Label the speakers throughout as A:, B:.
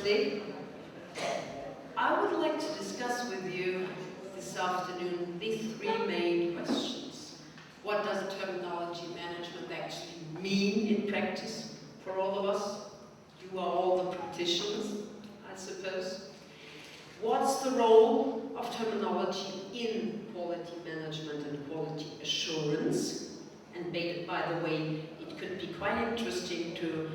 A: shortly. I would like to discuss with you this afternoon these three main questions. What does terminology management actually mean in practice for all of us? You are all the practitioners, I suppose. What's the role of terminology in quality management and quality assurance? And by the way, it could be quite interesting to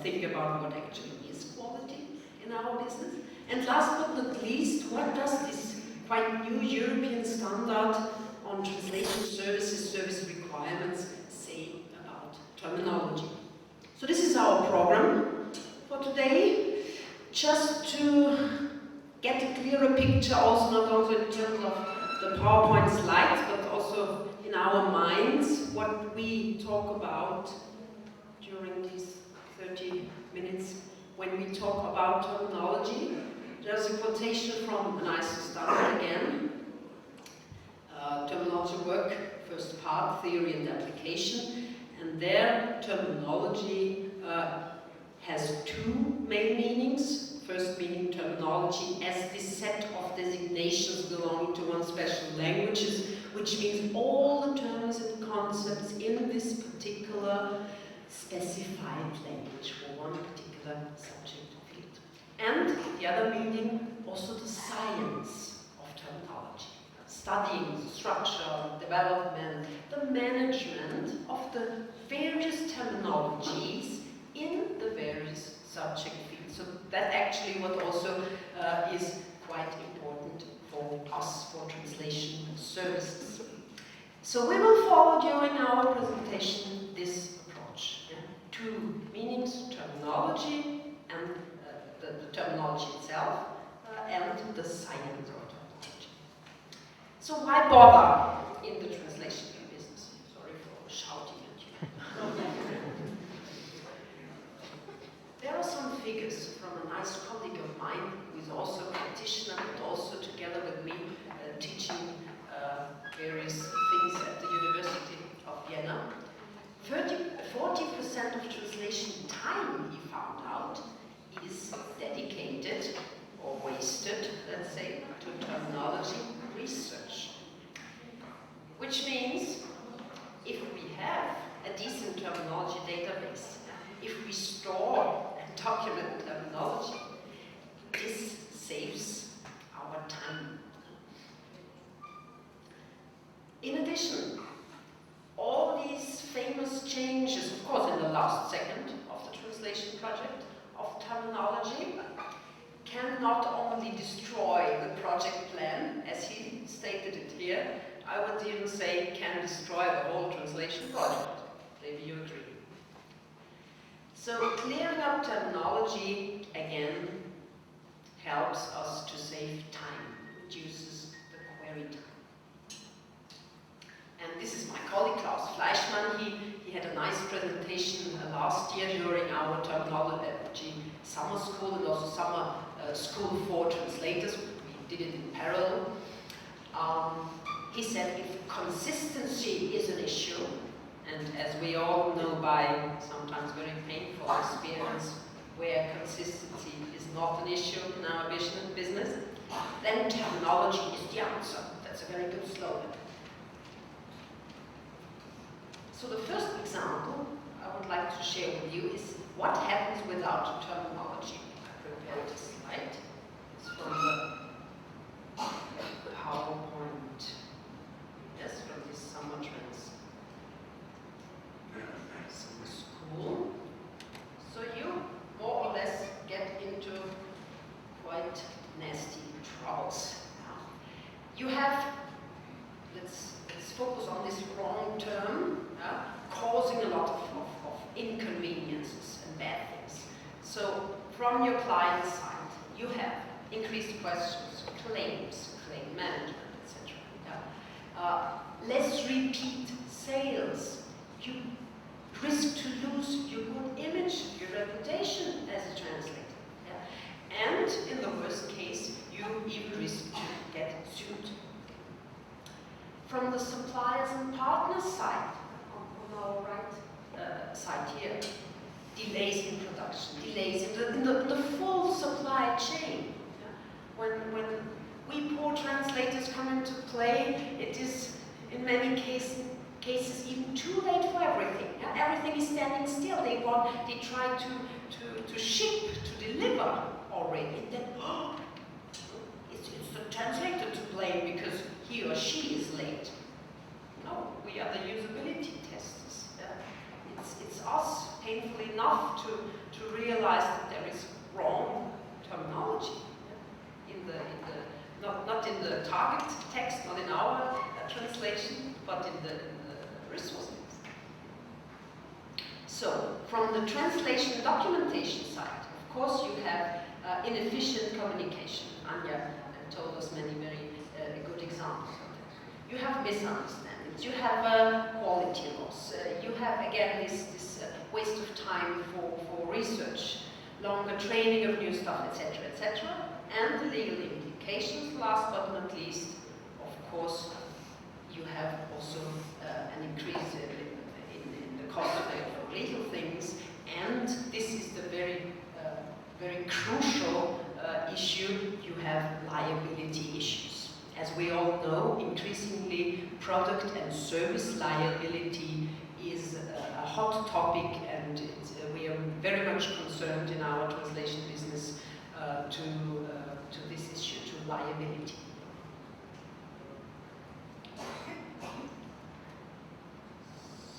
A: think about what actually is quality in our business. And last but not least, what does this quite new European standard on translation services, service requirements say about terminology? So this is our program for today. Just to get a clearer picture, also not only in terms of the PowerPoint slides, but also in our minds, what we talk about during these 30 minutes when we talk about terminology. There's a quotation from an ISO standard again. Terminology work, first part, theory and application. And there, terminology has two main meanings. First meaning terminology as this set of designations belonging to one special language, which means all the terms and concepts in this particular specified language for one particular subject field. And the other meaning, also the science of terminology, studying the structure, development, the management of the various terminologies in the various subject fields. So that's actually what also is quite important for us for translation services. So we will follow during our presentation this approach. Yeah? Two meanings, terminology and the terminology itself and the science of terminology. So why bother in the translation business? Sorry for shouting at you. There are some figures from a nice colleague of mine who is also a practitioner and also together with me teaching various things at the University of Vienna. 40% of translation time, he found out, is dedicated or wasted, let's say, to terminology research. Which means if we have a decent terminology database, if we store and document terminology, this saves our time. In addition, all these famous changes, of course in the last second of the translation project of terminology, can not only destroy the project plan, as he stated it here, I would even say can destroy the whole translation project. Maybe you agree. So clearing up terminology, again, helps us to save time, reduces the query time. And this is my colleague Klaus Fleischmann. He had a nice presentation last year during our terminology summer school and also summer school for translators. We did it in parallel. He said if consistency is an issue, and as we all know by sometimes very painful experience, where consistency is not an issue in our business, then terminology is the answer. That's a very good slogan. So the first example I would like to share with you is what happens without terminology. I prepared this slide. It's from the PowerPoint. Yes, from this summer trends. Summer school. So you more or less get into quite nasty troubles. You have, let's focus on this wrong term, causing a lot of inconveniences and bad things. So from your client side, you have increased questions, claims, claim management, etc. Less repeat sales. You risk to lose your good image, your reputation as a translator. And in the worst case, you even risk to get sued. From the suppliers and partners side, on our right side here, delays in production, delays in the full supply chain. When we poor translators come into play, it is in many cases even too late for everything. Everything is standing still. They try to ship, to deliver already. Then, it's the translator to blame because he or she is late. No, we are the usability testers. It's us, painfully enough, to realize that there is wrong terminology not in the target text, not in our translation, but in the resource text. So, from the translation documentation side, of course, you have inefficient communication. Anja told us many very good examples of that. You have misunderstandings. You have quality loss. You have again this waste of time for research, longer training of new stuff, etc., etc., and the legal implications. Last but not least, of course, you have also an increase in the cost of legal things, and this is the very crucial issue. You have liability issues. As we all know, increasingly product and service liability is a hot topic, and we are very much concerned in our translation business to this issue, to liability.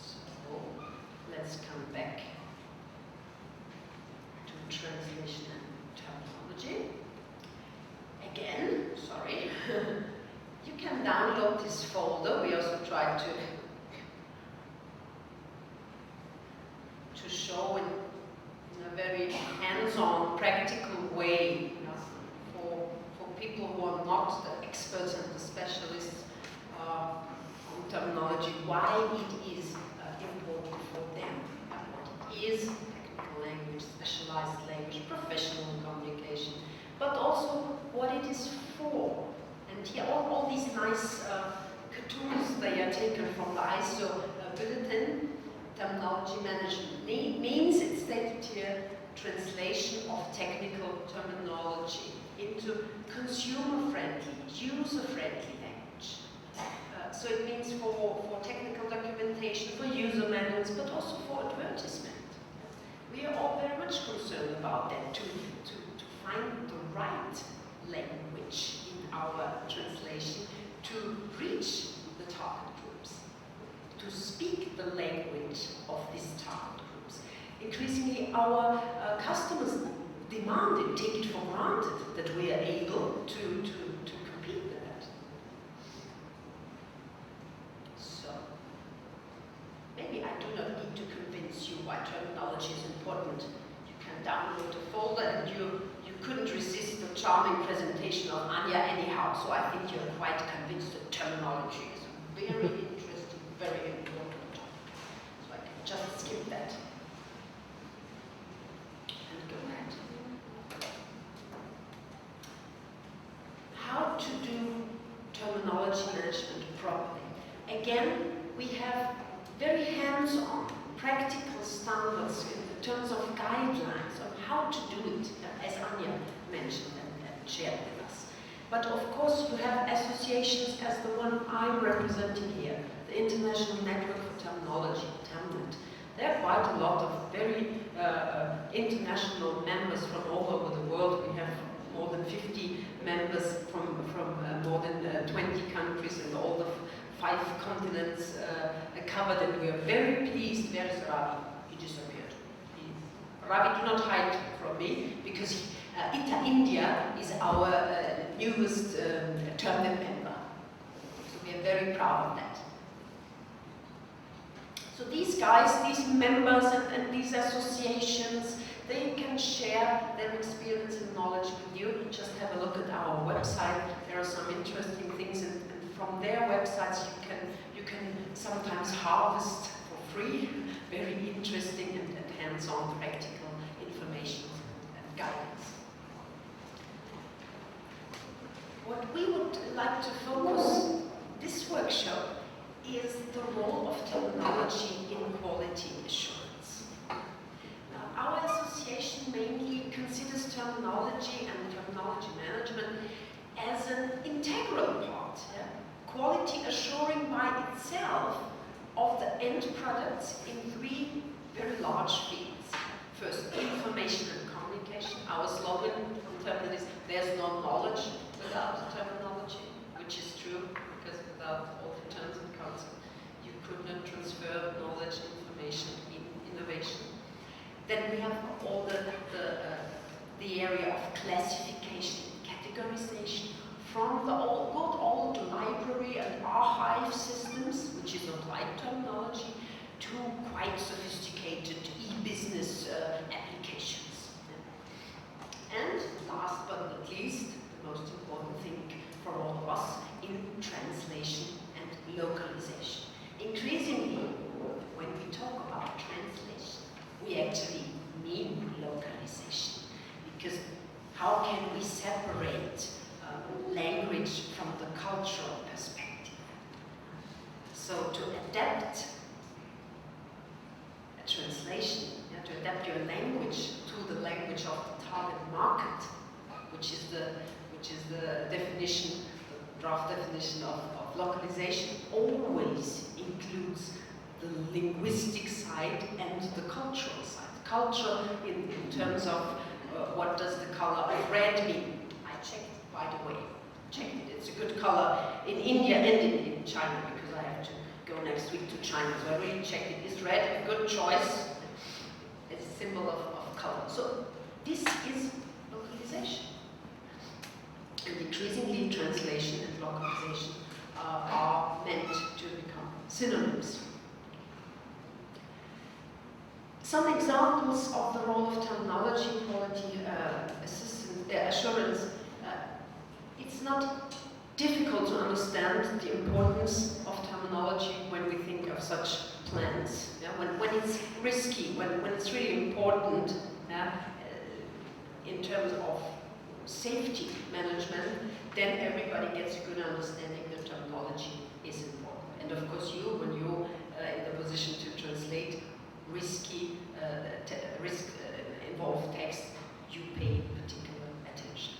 A: So let's come back to translation and terminology. Again, sorry, you can download this folder. We also tried to show in a very hands-on, practical way, for people who are not the experts and the specialists on terminology, why it is important for them, what it is, technical language, specialized language, professional communication, but also what it is for. And here, all these nice cartoons, they are taken from the ISO bulletin. Terminology management means, it's stated here, translation of technical terminology into consumer-friendly, user-friendly language. So it means for technical documentation, for user manuals, but also for advertisement. We are all very much concerned about that, to find the right language in our translation to reach the target groups, to speak the language of these target groups. Increasingly, our customers demand it, take it for granted that we are able to compete with that. So, maybe I do not need to convince you why terminology is important. You can download a folder, and you couldn't resist the charming presentation of Anja anyhow, so I think you're quite convinced that terminology is very interesting, very important topic. So I can just skip that and go ahead. How to do terminology management properly. Again, we have very hands-on, practical standards in terms of guidelines on how to do it, as Anja mentioned and shared with us. But of course, you have associations as the one I'm representing here, the International Network for Terminology, Termnet. There are quite a lot of very international members from all over the world. We have more than 50 members from more than 20 countries and all the 5 continents covered, and we are very pleased. Where is Ravi? He disappeared. Ravi, do not hide from me, because ITAINDIA is our newest Termnet member. So we are very proud of that. So these guys, these members and these associations, they can share their experience and knowledge with you. Just have a look at our website. There are some interesting things, and from their websites you can sometimes harvest for free very interesting and hands-on practical information and guidance. What we would like to focus this workshop is the role of terminology in quality assurance. Now, terminology and terminology management as an integral part, quality assuring by itself of the end products in three very large fields. First, information and communication. Our slogan from Termnet is, there's no knowledge without terminology, which is true, because without all the terms and concepts, you could not transfer knowledge, information, innovation. Then we have all the area of classification, categorization, from the good old library and archive systems, which is not like terminology, to quite sophisticated e-business applications. And last but not least, the most important thing for all of us, in translation and localization. Increasingly, when we talk about translation, we actually mean localization, because how can we separate language from the cultural perspective? So to adapt a translation, to adapt your language to the language of the target market, which is the definition, the draft definition of localization, always includes the linguistic side and the cultural side. Culture in terms of what does the color of red mean? I checked, by the way. Checked it. It's a good color in India and in China, because I have to go next week to China. So I really checked it. Is red a good choice? It's a symbol of color. So this is localization. And increasingly, translation and localization are meant to become synonyms. Some examples of the role of terminology quality assurance. It's not difficult to understand the importance of terminology when we think of such plans. When it's risky, when it's really important in terms of safety management, then everybody gets a good understanding that terminology is important. And of course, when you're in the position to translate risky, involved text, you pay particular attention.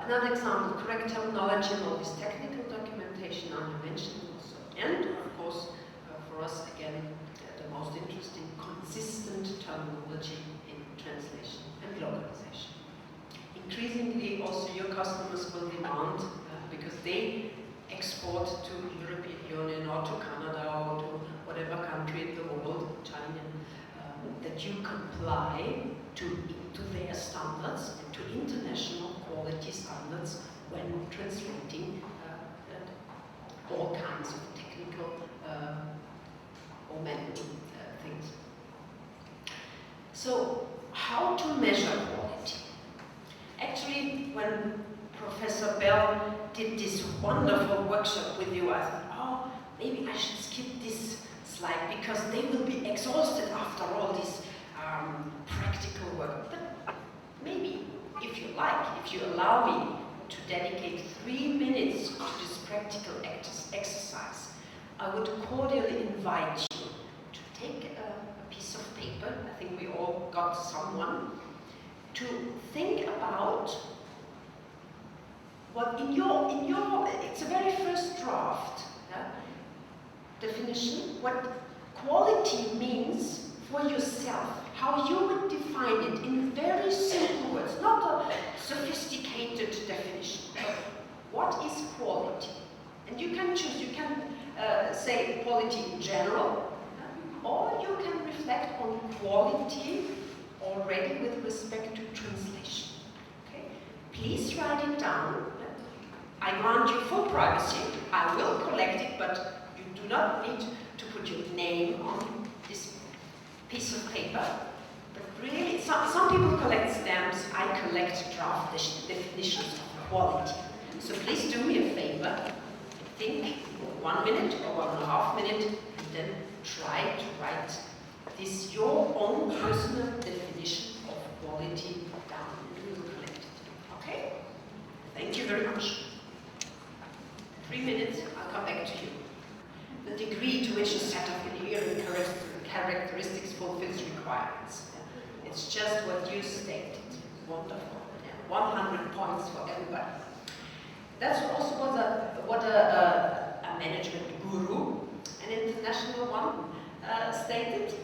A: Another example, correct terminology and all this technical documentation I mentioned also. And of course, for us again, the most interesting, consistent terminology in translation and localization. Increasingly, also your customers will demand, because they export to European Union or to Canada or to whatever country in the world, China, that you comply to their standards and to international quality standards when translating all kinds of technical or manual things. So, how to measure quality? Actually, when Professor Bell did this wonderful workshop with you, I thought, oh, maybe I should skip this slide, because they will be exhausted after all this practical work. But maybe, if you like, if you allow me to dedicate 3 minutes to this practical exercise, I would cordially invite you to take a piece of paper. I think we all got someone, to think about what in your it's a very first draft definition, what quality means for yourself, how you would define it in very simple words, not a sophisticated definition. What is quality? And you can choose, you can say quality in general, or you can reflect on quality already with respect to translation. Okay? Please write it down. I grant you full privacy. I will collect it, but you do not need to put your name on this piece of paper. But really, some people collect stamps. I collect draft definitions of quality. So please do me a favor. Think 1 minute or 1.5 minutes, and then try to write this your own personal definition of quality down, and we will collect it. Okay? Thank you very much. 3 minutes, I'll come back to you. The degree to which a set of inherent characteristics fulfills requirements. It's just what you stated. wonderful. Yeah. 100 points for everybody. That's also what a management guru, an international one, stated.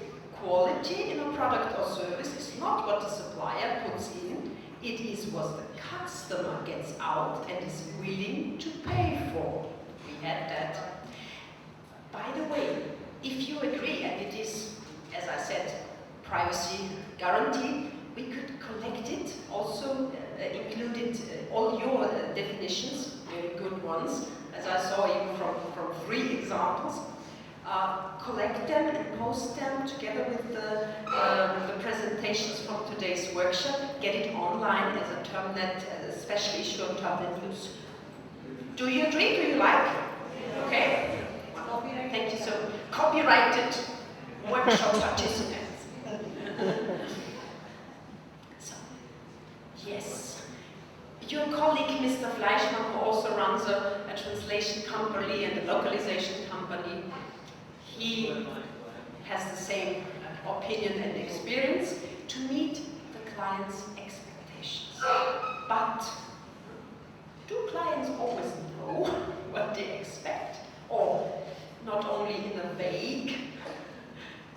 A: Quality in a product or service is not what the supplier puts in, it is what the customer gets out and is willing to pay for. We had that. By the way, if you agree, and it is, as I said, privacy guarantee, we could collect it, also included all your definitions, very good ones, as I saw even from 3 examples. Collect them and post them together with the presentations from today's workshop. Get it online as a Termnet, special issue on Termnet News. Do you agree? Do you like? Okay. Thank you. So, copyrighted workshop participants. So, yes. Your colleague, Mr. Fleischmann, who also runs a translation company and a localization company, he has the same opinion and experience to meet the client's expectations. But do clients always know what they expect? Or not only in a vague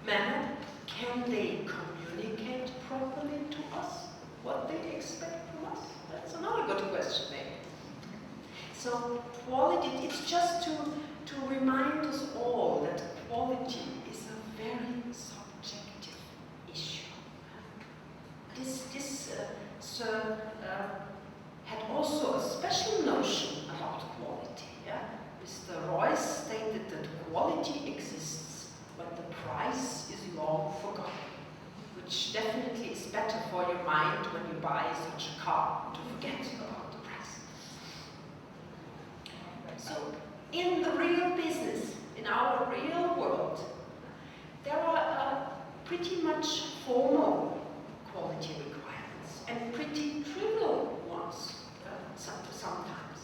A: manner, can they communicate properly to us what they expect from us? That's another good question, maybe. So quality, it's just to remind us all that quality is a very subjective issue. This sir had also a special notion about quality. Yeah? Mr. Royce stated that quality exists when the price is long forgotten, which definitely is better for your mind when you buy such a car, to forget about the price. So, in the real business, in our real world, there are pretty much formal quality requirements and pretty trivial ones sometimes.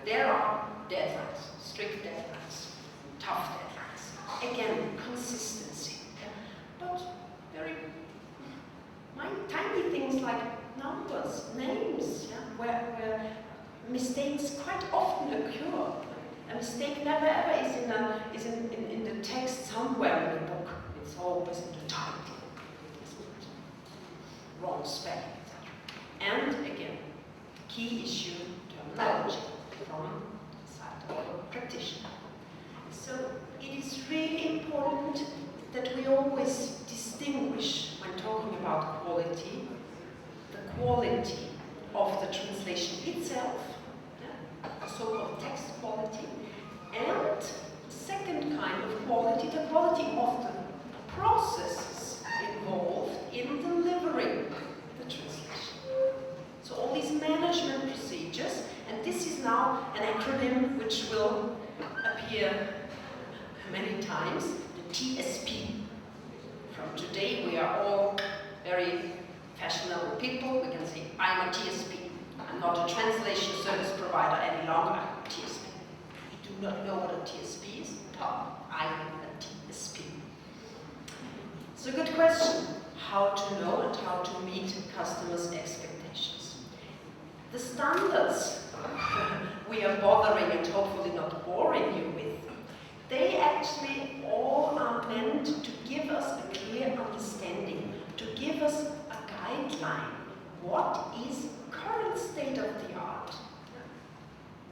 A: There are deadlines, strict deadlines, tough deadlines. Again, consistency. But very tiny things like numbers, names, where mistakes quite often occur. A mistake never ever is in the text somewhere in the book. It's always in the title. Wrong spelling, etc. And again, key issue, terminology from the side of a practitioner. So it is really important that we always distinguish, when talking about quality, the quality of the translation itself, the so-called text quality, and the second kind of quality, the quality of the processes involved in delivering the translation. So all these management procedures, and this is now an acronym which will appear many times, the TSP. From today we are all very fashionable people. We can say, I'm a TSP. I'm not a translation service provider any longer. I'm a TSP. You do not know what a TSP is? Oh, I'm a TSP. It's a good question, how to know and how to meet customers' expectations. The standards we are bothering and hopefully not boring you with, they actually all are meant to give us a clear understanding, to give us a guideline. What is current state of the art?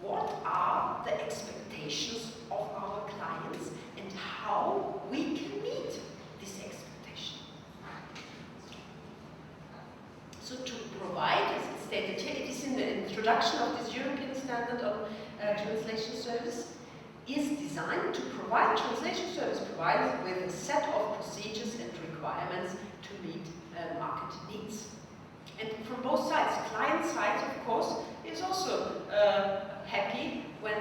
A: What are the expectations of our clients and how we can meet this expectation? So to provide, as it stated here, it is in the introduction of this European standard on translation service, is designed to provide translation service providers with a set of procedures and requirements to meet market needs. And from both sides, client side, of course, is also happy when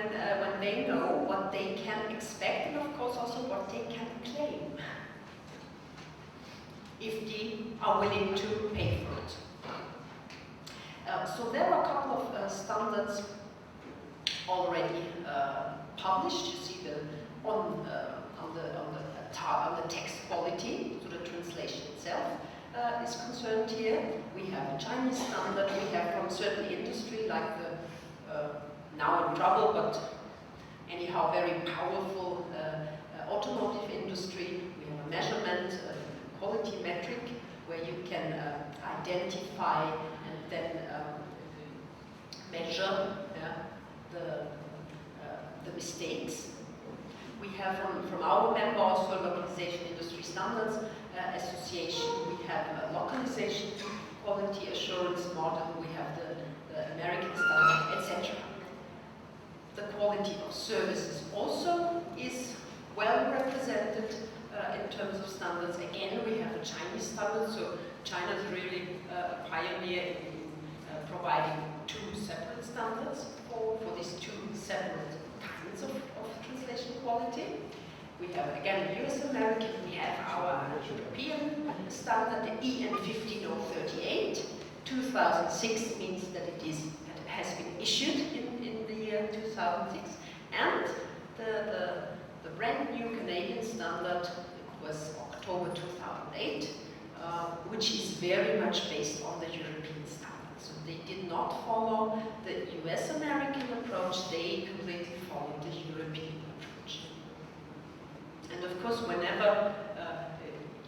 A: they know what they can expect and, of course, also what they can claim, if they are willing to pay for it. So there are a couple of standards already published. You see on the text quality, so the translation itself is is concerned here. We have a Chinese standard, we have from certain industry like the now in trouble, but anyhow very powerful automotive industry. We have a measurement, quality metric, where you can identify and then measure the mistakes. We have from our member also Localization Industry Standards Association. We have a localization quality assurance model. We have the American standard, etc. The quality of services also is well represented in terms of standards. Again, we have a Chinese standard, so China is really a pioneer in providing two separate standards for these two separate kinds of translation quality. We have, again, US American, we have our European standard, the EN 15038. 2006 means that it has been issued in the year 2006. And the brand new Canadian standard was October 2008, which is very much based on the European standard. So they did not follow the US American approach, they completely followed the European approach. And of course, whenever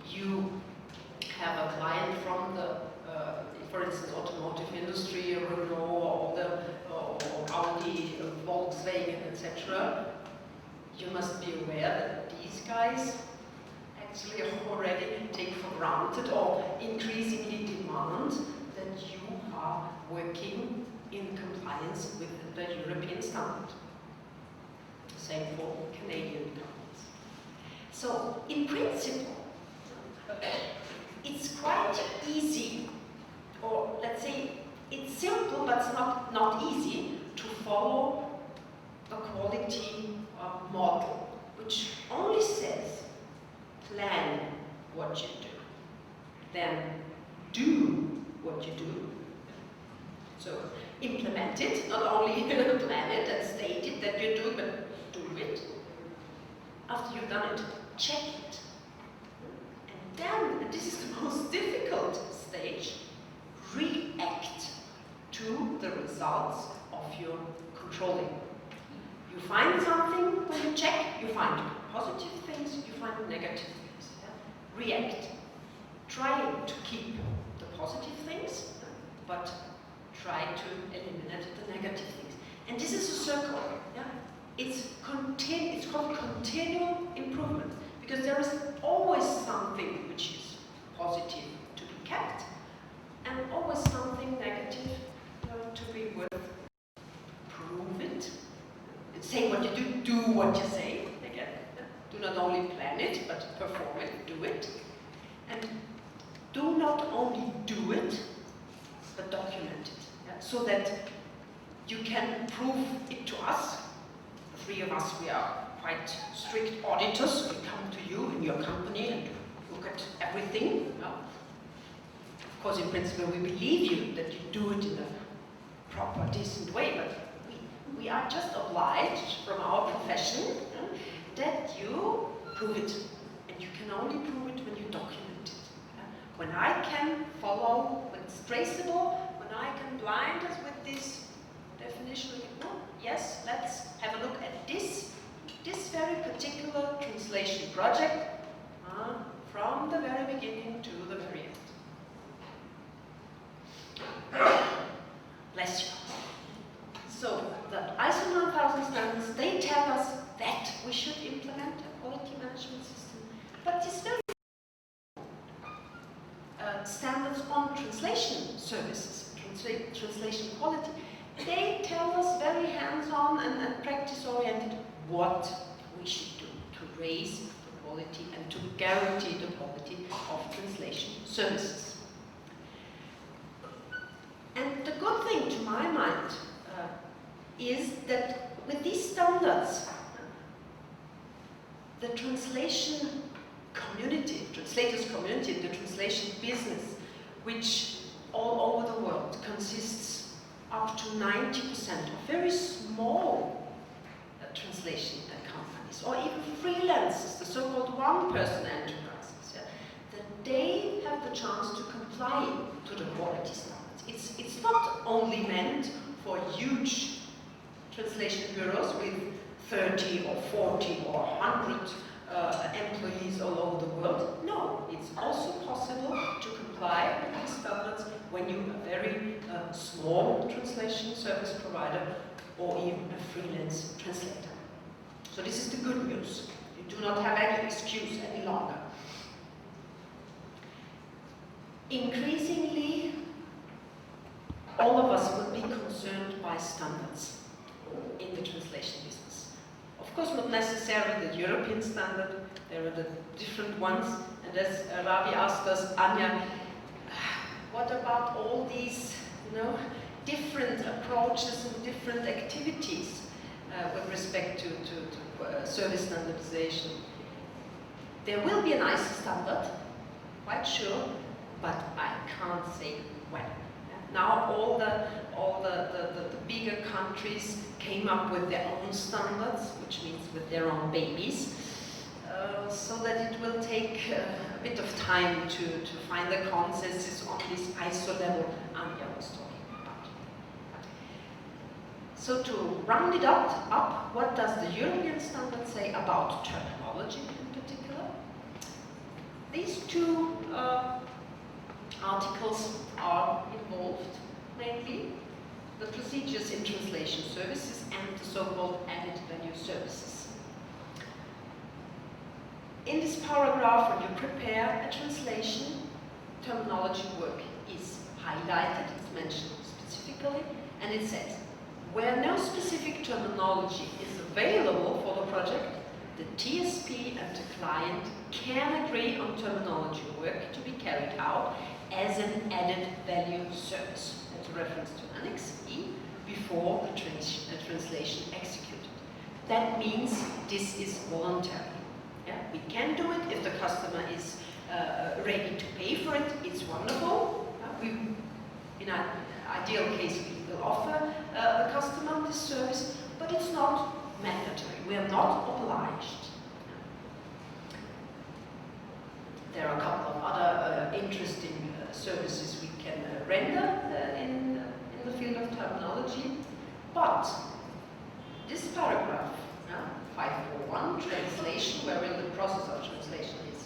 A: you have a client from the, for instance, automotive industry, Renault, or Audi, Volkswagen, etc., you must be aware that these guys actually already take for granted or increasingly demand that you are working in compliance with the European standard. Same for Canadian companies. So, in principle, it's quite easy, or let's say it's simple but it's not easy to follow the quality model, which only says plan what you do, then do what you do. So implement it, not only plan it and state it that you do, but do it. After you've done it, check it. And then, and this is the most difficult stage, react to the results of your controlling. You find something when you check, you find positive things, you find negative things. Yeah? React. Try to keep the positive things, but try to eliminate the negative things. And this is a circle. Yeah? It's called continual improvement, because there is always something which is positive to be kept, and always something negative to be worth. Prove it. Say what you do, do what you say. Again, do not only plan it, but perform it, do it. And do not only do it, but document it. Yeah? So that you can prove it to us. The three of us, we are quite strict auditors. We come to you in your company and look at everything. Yeah? Of course, in principle, we believe you that you do it in a proper, decent way, but we are just obliged from our profession that you prove it. And you can only prove it when you document it. When I can follow, when it's traceable, when I can blind us with this definition, no, yes, let's have a look at this very particular translation project from the very beginning to the very end. Bless you. So, the ISO 9000 standards, they tell us that we should implement a quality management system. But these very standards on translation services, translation quality, they tell us very hands-on and practice-oriented what we should do to raise the quality and to guarantee the quality of translation services. And the good thing, to my mind, is that with these standards, the translation community, translators community, the translation business, which all over the world consists up to 90% of very small translation companies, or even freelancers, the so-called one-person enterprises, yeah, that they have the chance to compete complying to the quality standards. It's not only meant for huge translation bureaus with 30 or 40 or 100 employees all over the world. No, it's also possible to comply with these standards when you're a very small translation service provider or even a freelance translator. So this is the good news. You do not have any excuse any longer. Increasingly, all of us will be concerned by standards in the translation business. Of course, not necessarily the European standard, there are the different ones. And as Ravi asked us, Anja, what about all these, different approaches and different activities with respect to service standardization? There will be an ISO standard, quite sure, but I can't say when. Now all the bigger countries came up with their own standards, which means with their own babies, so that it will take a bit of time to find the consensus on this ISO level Anja was talking about. So to round it up, what does the European standard say about terminology in particular? These two articles are involved mainly, the procedures in translation services and the so-called added value services. In this paragraph, when you prepare a translation, terminology work is highlighted, it's mentioned specifically, and it says, where no specific terminology is available for the project, the TSP and the client can agree on terminology work to be carried out as an added value service. That's a reference to Annex E before the translation executed. That means this is voluntary. Yeah? We can do it if the customer is ready to pay for it. It's wonderful. In an ideal case, we will offer the customer this service, but it's not mandatory. We are not obliged. There are a couple of other interesting services we can render in the field of terminology, but this paragraph, 541, translation, wherein the process of translation is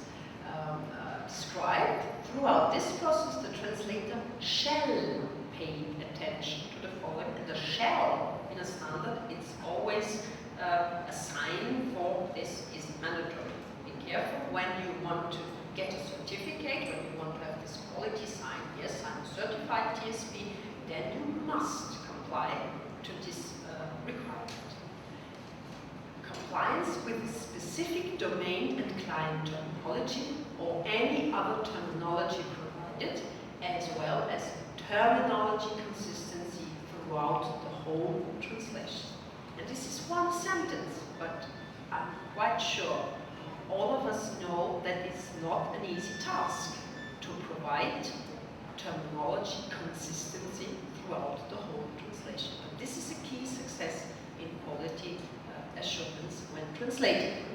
A: described, throughout this process the translator shall pay attention to the following, and the shall in a standard, it's always a sign for this is mandatory. Be careful when you want to get a certificate, when you want to have this quality sign, yes, I'm a certified TSP, then you must comply to this requirement. Compliance with specific domain and client terminology or any other terminology provided, as well as terminology consistency throughout the whole translation. And this is one sentence, but I'm quite sure all of us know that it's not an easy task to provide terminology consistency throughout the whole translation. But this is a key success in quality assurance when translating.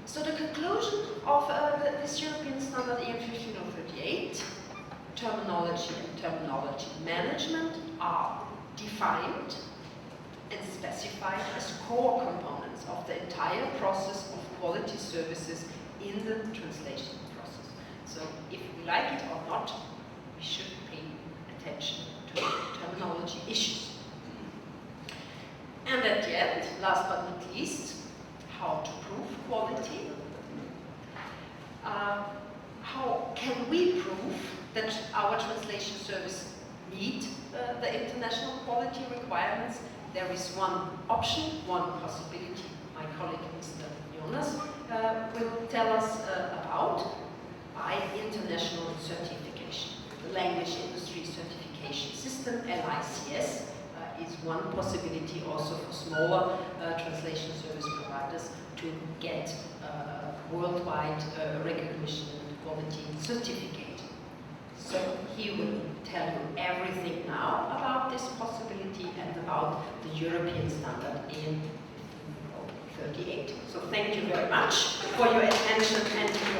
A: So the conclusion of this European Standard EN 15038, terminology and terminology management are defined and specified as core components of the entire process of quality services in the translation process. So if we like it or not, we should pay attention to terminology issues. And at the end, last but not least, how to prove quality. How can we prove that our translation service meet the international quality requirements? There is one option, one possibility. My colleague, Mr. Jonas, will tell us about by international certification. The Language Industry Certification System, LICS, is one possibility also for smaller translation service providers to get worldwide recognition and quality certificate. So he will tell you everything now about this possibility and about the European standard in 38. So thank you very much for your attention and your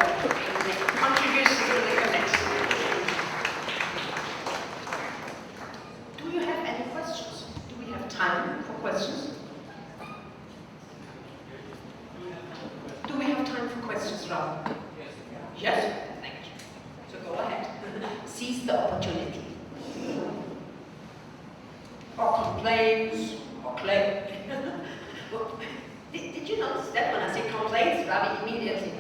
A: contribution to the connection. sees the opportunity. Or complains, or claims. Did you notice that when I say complaints, Ravi immediately?